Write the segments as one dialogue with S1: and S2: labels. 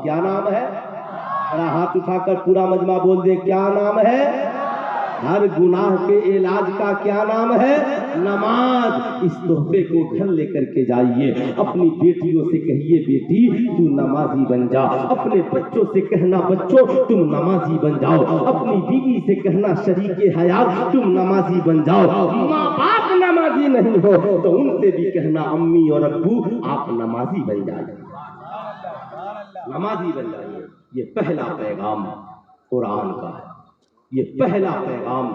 S1: کیا نام ہے؟ ذرا ہاتھ اٹھا کر پورا مجمع بول دے کیا نام ہے؟ ہر گناہ کے علاج کا کیا نام ہے؟ نماز۔ اس تحفے کو گھر لے کر کے جائیے، اپنی بیٹیوں سے کہیے بیٹی تو نمازی بن جا، اپنے بچوں سے کہنا بچوں تم نمازی بن جاؤ، اپنی بیوی سے کہنا شریک حیات تم نمازی بن جاؤ۔ ماں باپ نمازی نہیں ہو تو ان سے بھی کہنا امی اور ابو آپ نمازی بن جائیے، نمازی بن جائیے۔ یہ پہلا پیغام قرآن کا ہے، یہ پہلا پیغام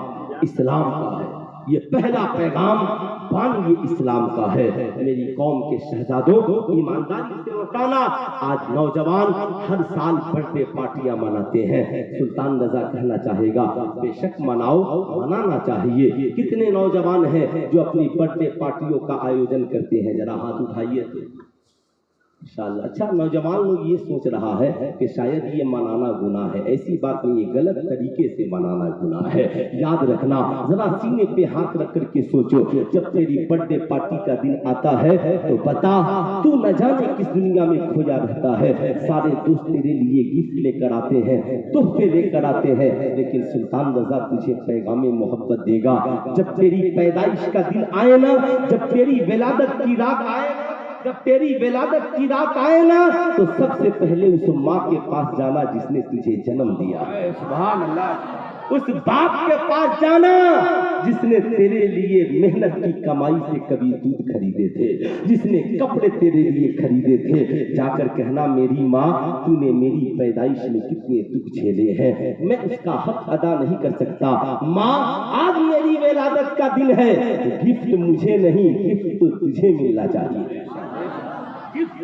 S1: اسلام کا ہے، یہ پہلا پیغام بانی اسلام کا ہے۔ میری قوم کے شہزادوں ایمانداری سے لوٹانا۔ آج نوجوان ہر سال برتھ ڈے پارٹیاں مناتے ہیں، سلطان رضا کہنا چاہے گا بے شک مناؤ، منانا چاہیے۔ کتنے نوجوان ہیں جو اپنی برتھ ڈے پارٹیوں کا آیوجن کرتے ہیں؟ ذرا ہاتھ اٹھائیے انشاءاللہ۔ اچھا نوجوان لوگ یہ سوچ رہا ہے کہ شاید یہ منانا گناہ ہے، ایسی بات نہیں ہے، غلط طریقے سے منانا گناہ ہے۔ یاد رکھنا، ذرا سینے پہ ہاتھ رکھ کر کے سوچو، جب تیری برتھ ڈے پارٹی کا دن آتا ہے تو بتا تو نہ جانے کس دنیا میں کھویا رہتا ہے۔ سارے دوست تیرے لیے گفٹ لے کر آتے ہیں، تحفے لے کر آتے ہیں، لیکن سلطان رضا تجھے پیغام محبت دے گا۔ جب تیری پیدائش کا دن آئے نا، جب تیری ولادت کی رات آئے نا، جب تیری ولادت کی رات آئے نا تو سب سے پہلے اس ماں کے پاس جانا جس نے تجھے جنم دیا۔ سبحان اللہ۔ اس باپ کے پاس جانا جس نے تیرے لیے محنت کی کمائی سے کبھی دودھ خریدے تھے، جس نے کپڑے تیرے لیے خریدے تھے۔ جا کر کہنا میری ماں تو نے میری پیدائش میں کتنے دکھ جھیلے ہیں، میں اس کا حق ادا نہیں کر سکتا۔ ماں آج میری ولادت کا دن ہے، گفٹ مجھے نہیں، گفٹ تو تجھے ملنا چاہیے،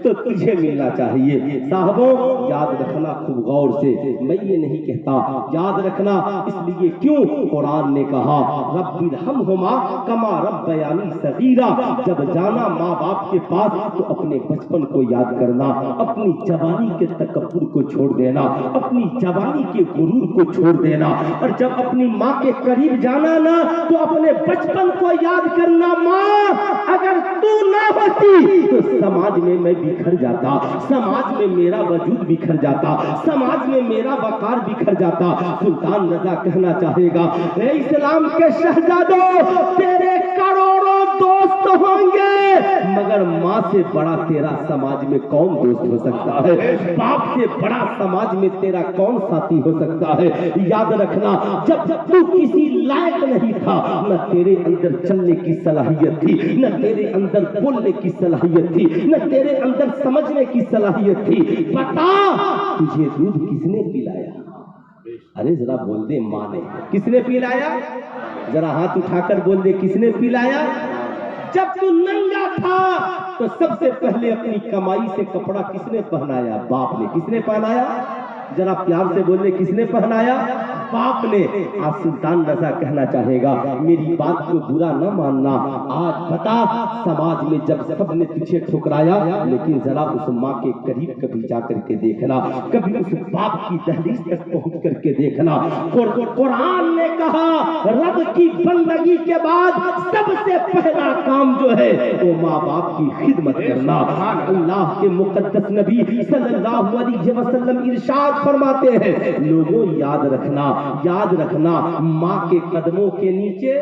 S1: تو تجھے ملنا چاہیے۔ صاحبوں یاد رکھنا خوب غور سے، میں یہ نہیں کہتا، یاد رکھنا اس لیے کیوں قرآن نے کہا رب ارحمہما کما ربیانی صغیرا۔ جب جانا ماں باپ کے پاس تو اپنے بچپن کو یاد کرنا، اپنی جوانی کے تکبر کو چھوڑ دینا، اپنی جوانی کے غرور کو چھوڑ دینا، اور جب اپنی ماں کے قریب جانا نا تو اپنے بچپن کو یاد کرنا۔ ماں اگر تو نہ ہوتی تو سماج میں بکھر جاتا، سماج میں میرا وجود بکھر جاتا، سماج میں میرا وقار بکھر جاتا۔ سلطان رضا کہنا چاہے گا اے اسلام کے شہزادوں، تیرے کروڑوں دوست ہوں گے مگر ماں سے بڑا تیرا سماج میں کون دوست ہو سکتا ہے؟ باپ سے بڑا سماج میں تیرا کون ساتھی ہو سکتا ہے؟ یاد رکھنا جب تو کسی لائق نہیں تھا، نہ تیرے اندر چلنے کی صلاحیت تھی، نہ تیرے اندر بولنے کی صلاحیت تھی، نہ تیرے اندر سمجھنے کی صلاحیت تھی، بتا تجھے دودھ کس نے پلایا؟ ارے ذرا بول دے ماں نے۔ کس نے پلایا؟ ذرا ہاتھ اٹھا کر بول دے کس نے پلایا؟ جب تو ننگا تھا تو سب سے پہلے اپنی کمائی سے کپڑا کس نے پہنایا؟ باپ نے۔ کس نے پہنایا؟ ذرا پیار سے بول دے کس نے پہنایا؟ باپ نے۔ آج سلطان رضا کہنا چاہے گا میری بات کو برا نہ ماننا، آج بتا سماج میں جب سب نے تجھے ٹھکرایا لیکن ذرا اس ماں کے قریب کبھی جا کر کے دیکھنا، کبھی اس باپ کی دہلیز تک پہنچ کر کے دیکھنا۔ قرآن نے کہا رب کی بندگی کے بعد سب سے پہلا کام جو ہے وہ ماں باپ کی خدمت کرنا۔ اللہ کے مقدس نبی صلی اللہ علیہ وسلم ارشاد فرماتے ہیں لوگوں یاد رکھنا، یاد رکھنا ماں کے قدموں کے نیچے،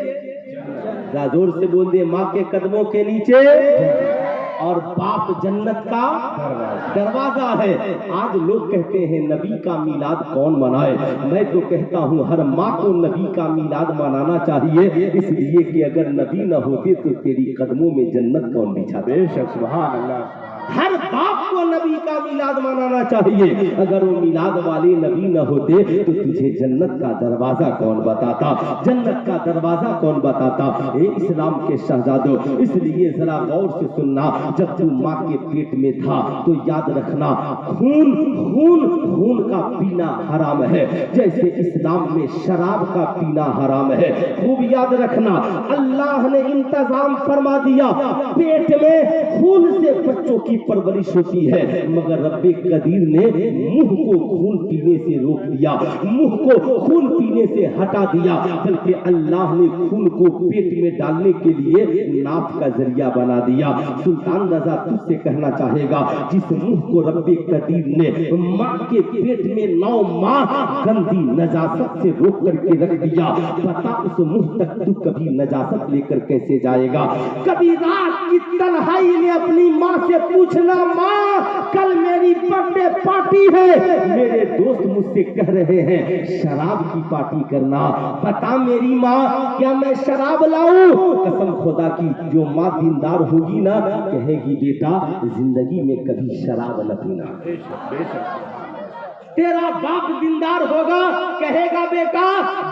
S1: زور سے بول دے ماں کے قدموں کے نیچے، اور باپ جنت کا دروازہ ہے۔ آج لوگ کہتے ہیں نبی کا میلاد کون منائے؟ میں تو کہتا ہوں ہر ماں کو نبی کا میلاد منانا چاہیے، اس لیے کہ اگر نبی نہ ہوتے تو تیری قدموں میں جنت کون بچھاتا؟ بے شک سبحان اللہ۔ ہر باپ کو نبی کا میلاد منانا چاہیے، اگر وہ میلاد والے نبی نہ ہوتے تو تجھے جنت کا دروازہ کون بتاتا؟ جنت کا دروازہ کون بتاتا؟ اے اسلام کے شہزادوں، اس لیے ذرا غور سے سننا، جب تو ماں کے پیٹ میں تھا تو یاد رکھنا خون کا پینا حرام ہے، جیسے اسلام میں شراب کا پینا حرام ہے۔ خوب یاد رکھنا اللہ نے انتظام فرما دیا، پیٹ میں خون سے بچوں کی پرورش ہوتی ہوتی ہے, مگر رب قدیر نے منہ کو خون پینے سے روک دیا, منہ کو خون پینے سے ہٹا دیا, بلکہ اللہ نے خون کو پیٹ میں ڈالنے کے لیے ناف کا ذریعہ بنا دیا. سلطان رضا تجھ سے کہنا چاہے گا, جس منہ کو رب قدیر نے ماں کے پیٹ میں 9 ماہ گندی نجاست سے روک کر کے رکھ دیا, بتا اس منہ تک تو کبھی نجاست لے کر کیسے جائے گا؟ کبھی رات کی تنہائی میں اپنی ماں سے پوچھنا, ماں کل میری برتھ ڈے پارٹی ہے, میرے دوست مجھ سے کہہ رہے ہیں شراب کی پارٹی کرنا, بتا میری ماں کیا میں شراب لاؤں؟ قسم خدا کی جو ماں دیندار ہوگی نا, کہے گی بیٹا زندگی میں کبھی شراب نہ پینا. تیرا باپ دیندار ہوگا, کہے گا بیٹا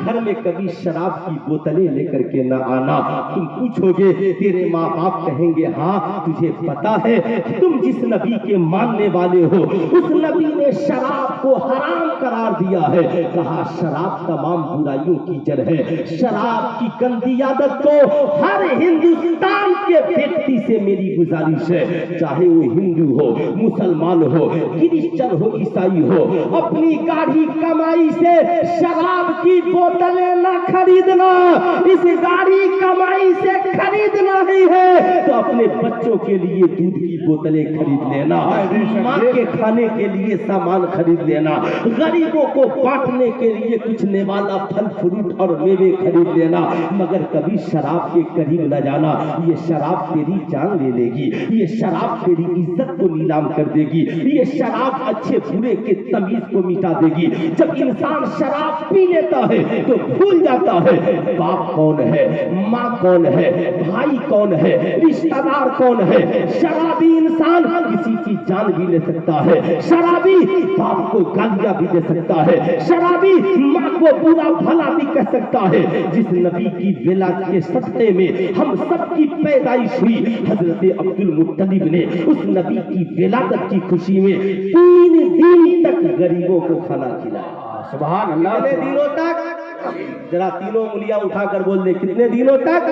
S1: گھر میں کبھی شراب کی بوتلیں لے کر کے نہ آنا. تم پوچھو گے, تیرے ماں باپ کہیں گے ہاں تجھے پتا ہے تم جس نبی کے ماننے والے ہو اس نبی نے شراب کو حرام قرار دیا ہے. کہا شراب تمام برائیوں کی جڑ ہے, شراب کی گندی عادت کو ہر ہندوستان کے ویکتی سے میری گزارش ہے, چاہے وہ ہندو ہو, مسلمان ہو, کرسچن ہو, عیسائی ہو, اپنی گاڑی کمائی سے شراب کی بوتلیں نہ خریدنا. اس گاڑی کمائی سے خریدنا ہی ہے تو اپنے بچوں کے لیے دودھ کی بوتلیں خرید لینا, ماں کے کھانے کے لیے سامان خرید لینا, غریبوں کو بانٹنے کے لیے کچھ نوالا پھل فروٹ اور میوے خرید لینا, مگر کبھی شراب کے قریب نہ جانا. یہ شراب تیری جان لے لے گی, یہ شراب تیری عزت کو نیلام کر دے گی, یہ شراب اچھے برے کے تمیز کو مٹا دے گی. جب انسان شراب پی لیتا ہے تو بھول جاتا ہے باپ کون ہے, ماں کون ہے, بھائی کون ہے, رشتہ دار کون ہے. شرابی انسان کسی کی جان بھی لے سکتا ہے, شرابی باپ کو گالیاں بھی دے سکتا ہے, شرابی ماں کو برا بھلا بھی کہہ سکتا ہے. جس نبی کی ولادت کے صدقے میں ہم سب کی پیدائش ہوئی, حضرت عبد المطلب نے اس نبی کی ولادت کی خوشی میں 3 دن تک غریبوں کو کھانا کھلایا.
S2: سبحان اللہ.
S1: کتنے دنوں تک؟ ذرا تینوں انگلیاں اٹھا کر بول دے, کتنے دنوں تک؟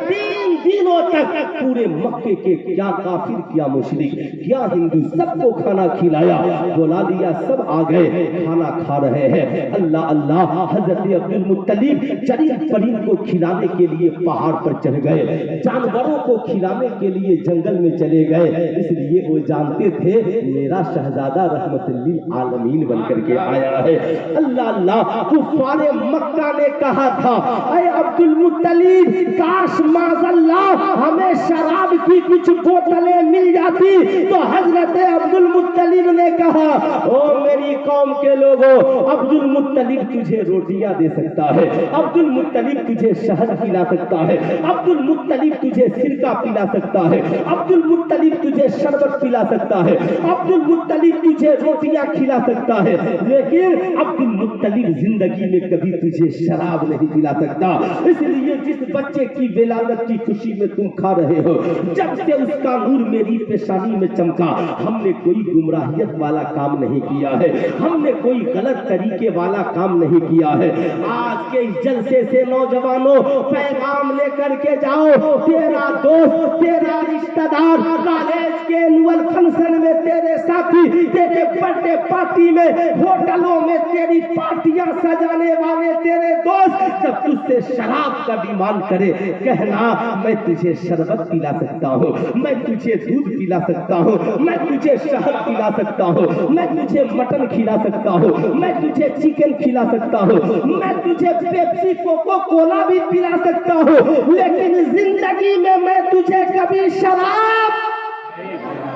S1: 3 دنوں تک. پورے مکے کے کیا کافر, کیا مشرک, کیا ہندو, سب کو کھانا کھلایا, بلا دیا, سب آ گئے, کھانا کھا رہے ہیں. اللہ اللہ, حضرت عبد المطلب چرند پرند کو کھلانے کے لیے پہاڑ پر چڑھ گئے, جانوروں کو کھلانے کے لیے جنگل میں چلے گئے, اس لیے وہ جانتے تھے میرا شہزادہ رحمت للعالمین بن کر کے آیا ہے. اللہ اللہ, کفار مکہ نے کہا تھا اے عبد المطلب کاش معاذ اللہ ہمیں شراب کی کچھ بوتلیں مل جاتی. تو حضرت عبد المطلب نے کہا او میری قوم کے لوگوں, عبد المطلب تجھے روٹیاں دے سکتا ہے, عبد المطلب تجھے شہد پلا سکتا ہے, عبد المطلب تجھے سرکہ پلا سکتا ہے, عبد المطلب تجھے شربت پلا سکتا ہے, عبد المطلب تجھے روٹیاں کھلا سکتا ہے, لیکن عبد المطلب زندگی میں کبھی تجھے شراب نہیں پلا سکتا. اس لیے جس بچے کی ولادت کی خوشی میں تم کھا رہے ہو, جب سے اس کا نور میری پیشانی میں چمکا, ہم نے کوئی گمراہیت والا کام نہیں کیا ہے, ہم نے کوئی غلط طریقے والا کام نہیں کیا ہے. آج کے اس جلسے سے نوجوانوں پیغام لے کر کے جاؤ, تیرا دوست, تیرا رشتہ دار کالج کے اینول فنکشن میں تیرے ساتھی, تیرے برتھ ڈے پارٹی میں, ہوٹلوں میں تیری پارٹیاں سجانے والے تیرے دوست جب تجھ سے شراب کا ڈیمانڈ کرے, کہنا میں تجھے شربت پلا سکتا ہوں, میں تجھے دودھ پلا سکتا ہوں, میں تجھے شہد پلا سکتا ہوں, میں تجھے مٹن کھلا سکتا ہوں, میں تجھے چکن کھلا سکتا ہوں, میں تجھے پیپسی کوکو کولا بھی پلا سکتا ہوں, لیکن زندگی میں تجھے کبھی شراب,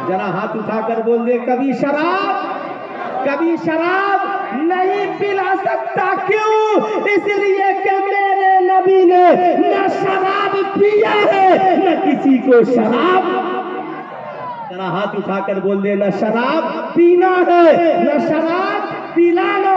S1: ذرا ہاتھ اٹھا کر بول دے, کبھی شراب نہیں پلا سکتا. کیوں؟ اس لیے کہ میرے نبی نے نہ شراب پیا ہے نہ کسی کو شراب. ذرا ہاتھ اٹھا کر بول دے, نہ شراب پینا ہے نہ شراب پلانا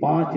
S1: 5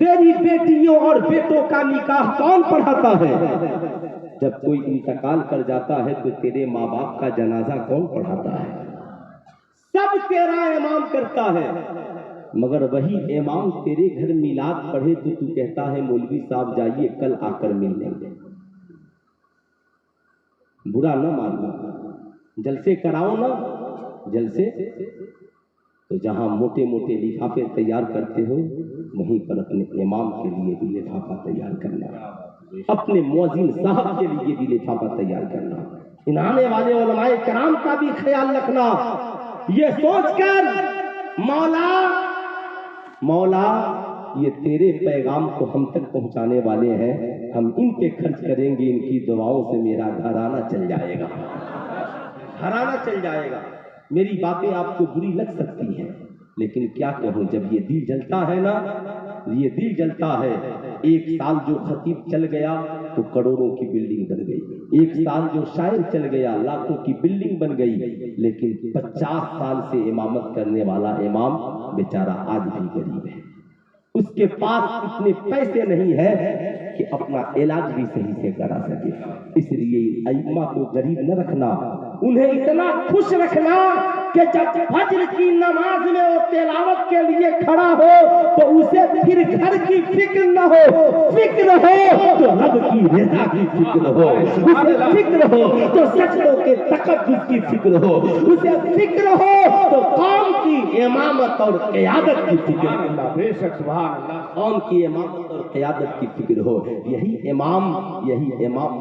S1: تیری بیٹیوں اور بیٹوں کا نکاح کون پڑھاتا ہے؟ جب کوئی انتقال کر جاتا ہے تو تیرے ماں باپ کا جنازہ کون پڑھاتا ہے؟ سب تیرا امام کرتا ہے، مگر وہی امام تیرے گھر میلاد پڑھے تو تو کہتا ہے مولوی صاحب جائیے کل آ کر مل لیں گے۔ برا نہ ماننا، جلسے کراؤ نا، جلسے تو جہاں موٹے موٹے لفافے تیار کرتے ہو وہیں پر اپنے امام کے لیے بھی لفافہ تیار کرنا، اپنے مؤذن صاحب کے لیے بھی لفافہ تیار کرنا، ان آنے والے علماء کرام کا بھی خیال رکھنا، یہ سوچ کر مولا یہ تیرے پیغام کو ہم تک پہنچانے والے ہیں، ہم ان پہ خرچ کریں گے، ان کی دعاؤں سے میرا گھرانہ چل جائے گا، گھرانہ چل جائے گا۔ میری باتیں آپ کو بری لگ سکتی ہیں لیکن کیا کہوں، جب یہ دل جلتا ہے نا، یہ دل جلتا ہے۔ ایک سال جو خطیب چل گیا تو کروڑوں کی بلڈنگ بن گئی، ایک سال جو شاعر چل گیا لاکھوں کی بلڈنگ بن گئی، لیکن 50 سال سے امامت کرنے والا امام بیچارہ آج بھی غریب ہے، اس کے پاس اتنے پیسے نہیں ہے کہ اپنا علاج بھی صحیح سے کرا سکے۔ اس لیے ائمہ کو غریب نہ رکھنا، انہیں اتنا خوش رکھنا کہ جب فجر کی نماز میں وہ تلاوت کے لیے کھڑا ہو تو اسے پھر گھر کی فکر نہ ہو، فکر ہو تو رب کی رضا کی فکر ہو، اسے فکر ہو تو سجدوں کے تقدس کی فکر ہو، اسے فکر ہو تو قوم کی امامت اور قیادت کی فکر ہو،
S2: بے شک سبحان اللہ،
S1: قوم کی امامت اور قیادت کی فکر ہو۔ یہی امام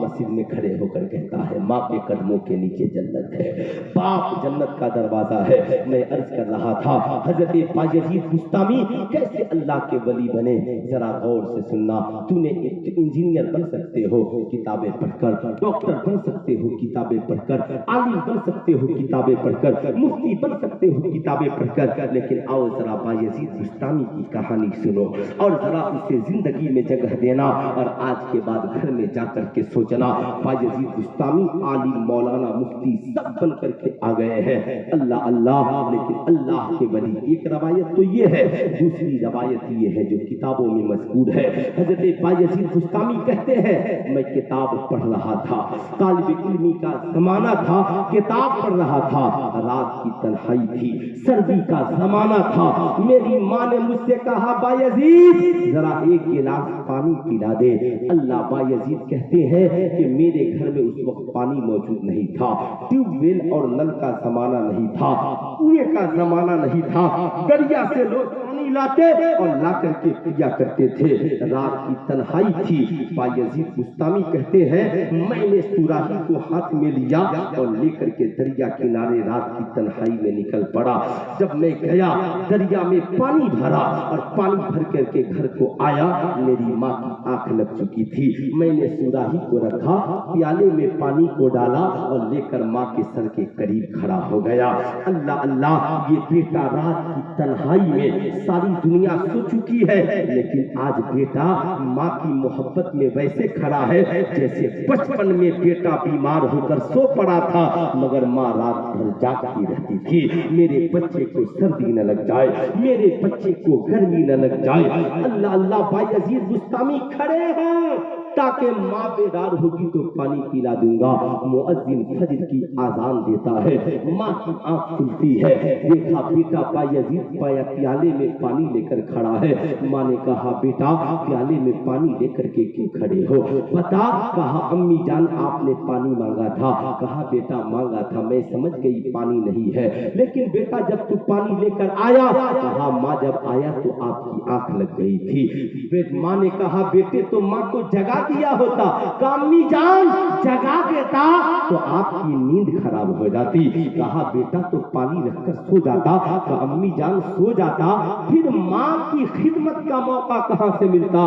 S1: مسجد میں کھڑے ہو کر کہتا ہے ماں کے قدموں کے نیچے جنت ہے، باپ جنت کا دروازہ ہے۔ میں عرض کر رہا تھا حضرت بایزید بستامی کیسے اللہ کے ولی بنے، ذرا غور سے سننا۔ تو نے انجینئر بن سکتے ہو کتابیں پڑھ کر، ڈاکٹر بن سکتے ہو کتابیں پڑھ کر، عالم بن سکتے ہو کتابیں پڑھ کر، مفتی بن سکتے ہو کتابیں پڑھ کر، لیکن آؤ ذرا بایزید بستامی کی کہانی سنو اور ذرا اسے زندگی میں جگہ دینا، اور آج کے بعد گھر میں جا کر کے سوچنا بایزید بستامی عالم مولانا مفتی سب بن کر کے آ گئے ہیں، اللہ اللہ، لیکن اللہ کے ولی۔ ایک روایت تو یہ ہے، دوسری روایت یہ ہے جو کتابوں میں مذکور ہے، حضرت بایزید بستامی کہتے ہیں میں کتاب پڑھ رہا تھا، طالب علمی کا زمانہ تھا، کتاب پڑھ رہا تھا، رات کی تنہائی تھی، سردی کا زمانہ تھا، میری ماں نے مجھ سے کہا بایزید ذرا ایک گلاس پانی پلا دے۔ اللہ بایزید کہتے ہیں کہ میرے گھر میں اس وقت پانی موجود نہیں تھا، ٹیوب ویل اور نل کا زمانہ نہیں تھا، کنویں کا زمانہ نہیں تھا، دریا سے لوگ پانی لاتے اور لا کر کے پیا کرتے تھے، رات کی تنہائی تھی۔ بایزید بستامی کہتے ہیں میں نے سوراخی کو ہاتھ میں لیا اور لے کر کے دریا کنارے رات کی تنہائی میں نکل پڑا۔ جب میں گیا دریا میں پانی بھرا اور پانی بھر کر کے گھر کو آیا، میری ماں کی آنکھ لگ چکی تھی، میں نے سوراخی کو رکھا، پیالے میں پانی کو ڈالا اور لے کر ماں کے سر کے قریب کھڑا ہو گیا۔ اللہ اللہ، یہ بیٹا رات کی تنہائی میں ساری دنیا سو چکی ہے، لیکن آج بیٹا ماں کی محبت میں ویسے کھڑا ہے جیسے بچپن میں بیٹا بیمار ہو کر سو پڑا تھا مگر ماں رات بھر جاگتی رہتی تھی، میرے بچے کو سردی نہ لگ جائے، میرے بچے کو گرمی نہ لگ جائے۔ اللہ اللہ، بایزید بستامی کھڑے ہیں تاکہ ماں بیدار ہوگی تو پانی پلا دوں گا۔ مؤذن فجر کی آذان دیتا ہے، ماں کی آنکھ کھلتی ہے، دیکھا بیٹا بایزید پیالے میں پانی لے کر کھڑا ہے۔ ماں نے کہا بیٹا پیالے میں پانی لے کر کے کیوں کھڑے ہو؟ بتا۔ کہا امی جان آپ نے پانی مانگا تھا۔ کہا بیٹا مانگا تھا، میں سمجھ گئی پانی نہیں ہے، لیکن بیٹا جب تو پانی لے کر آیا، کہا ماں جب آیا تو آپ کی آنکھ لگ گئی تھی۔ ماں نے کہا بیٹے تو ماں کو جگا دیا ہوتا، کہا امی جان جگا دیتا تو آپ کی نیند خراب ہو جاتی۔ کہا بیٹا تو پانی رکھ کر سو جاتا، کہا امی جان سو جاتا، پھر ماں کی خدمت کا موقع کہاں سے ملتا؟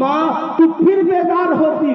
S1: ماں تو پھر بیدار ہوتی،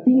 S1: 3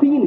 S1: 3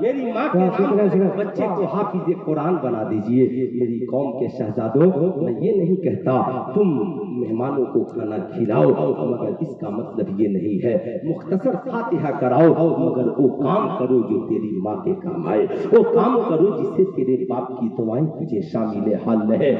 S1: میری ماں کے نام بچے کو حافظ قرآن بنا دیجئے. میری قوم کے شہزادوں میں یہ نہیں کہتا تم مہمانوں کو کھانا کھلاؤ مگر اس کا مطلب یہ نہیں ہے مختصر فاتحہ کراؤ مگر وہ کام کرو جو تیری ماں کے کام آئے. وہ کام کرو جس سے تیرے باپ کی دعائیں تجھے شامل حال رہے.